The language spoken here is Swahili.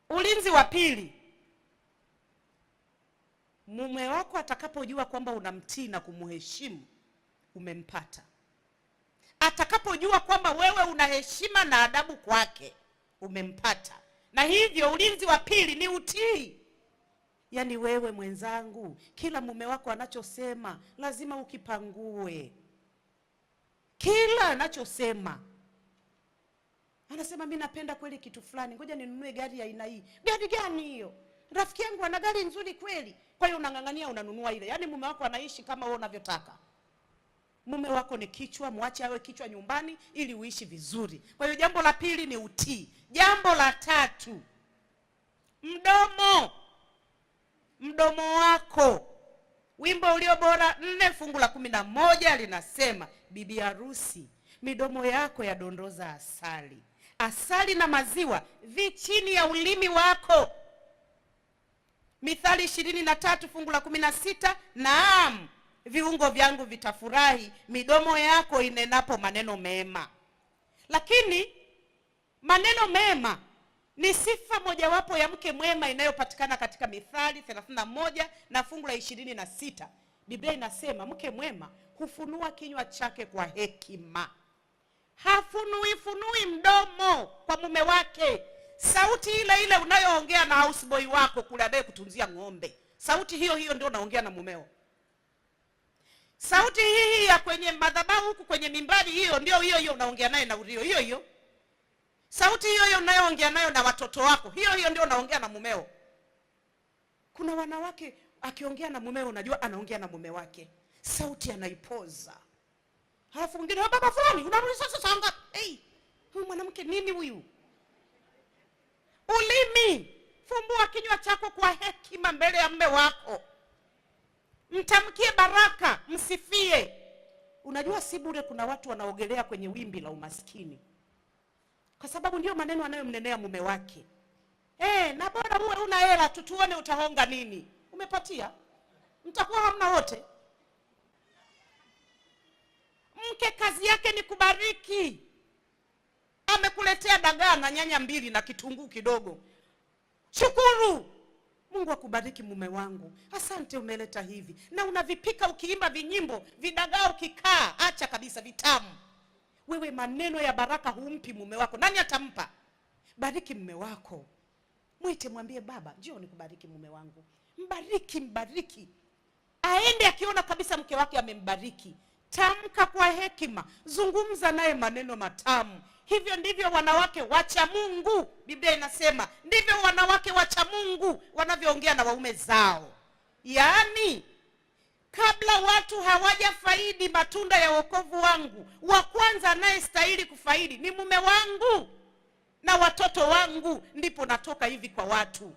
Ulinzi wa pili, mume wako atakapojua kwamba unamtii na kumheshimu, umempata. Atakapojua kwamba wewe una heshima na adabu kwake, umempata. Na hivyo ulinzi wa pili ni utii. Yaani wewe mwenzangu, kila mume wako anachosema lazima ukipangue. Kila anachosema. Anasema mimi napenda kweli kitu fulani, ngoja ninunue gari ya aina hii. Gari gani hiyo? Rafiki yangu ana gari nzuri kweli. Kwa hiyo unang'ang'ania unanunua ile. Yaani mume wako anaishi kama wewe unavyotaka. Mume wako ni kichwa, muache awe kichwa nyumbani ili uishi vizuri. Kwa hiyo jambo la pili ni utii. Jambo la tatu, mdomo. Mdomo wako. Wimbo ulio bora 4 fungu la 11 linasema, bibi harusi, midomo yako yadondoza asali. Asali na maziwa vi chini ya ulimi wako. Mithali 23 fungu la 16, naam, viungo vyangu vitafurahi midomo yako inenapo maneno mema. Lakini maneno mema ni sifa mojawapo ya mke mwema inayopatikana katika Mithali 31 na fungu la 26. Biblia inasema mke mwema hufunua kinywa chake kwa hekima. Hafunui mdomo kwa mume wake. Sauti ile ile unayoongea na houseboy wako kule anaye kutunzia ng'ombe, sauti hiyo hiyo ndio unaongea na mumeo. Sauti hii ya kwenye madhabahu huku kwenye mimbari hiyo ndio hiyo hiyo unaongea naye na Urio hiyo hiyo. Sauti hiyo hiyo unayoongea nayo na watoto wako, hiyo hiyo ndio unaongea na mumeo. Kuna wanawake akiongea na mumeo unajua anaongea na mume wake. Sauti anaipoza. Halafu mwingine, baba fulani, unarudi sasa ngapi? Huyu mwanamke nini huyu? Ulimi. Fumbua kinywa chako kwa hekima mbele ya mume wako. Mtamkie baraka, msifie. Unajua si bure kuna watu wanaogelea kwenye wimbi la umaskini. Kwa sababu ndio maneno anayomnenea mume wake. Na bora uwe una hela tutuone utahonga nini. Umepatia? Mtakuwa hamna wote. Mke kazi yake ni kubariki. Amekuletea dagaa na nyanya 2 na kitunguu kidogo. Shukuru. Mungu akubariki mume wangu. Asante umeleta hivi. Na unavipika ukiimba vinyimbo, vidagaa ukikaa, acha kabisa vitamu. Wewe maneno ya baraka humpi mume wako. Nani atampa? Bariki mume wako. Mwite mwambie, baba, njoo nikubariki mume wangu. Mbariki. Aende akiona kabisa mke wake amembariki. Tamka kwa hekima, zungumza naye maneno matamu. Hivyo ndivyo wanawake wacha Mungu. Biblia inasema ndivyo wanawake wacha Mungu wanavyoongea na waume zao. Yaani kabla watu hawajafaidi matunda ya wokovu wangu, wa kwanza anayestahili kufaidi ni mume wangu na watoto wangu, ndipo natoka hivi kwa watu.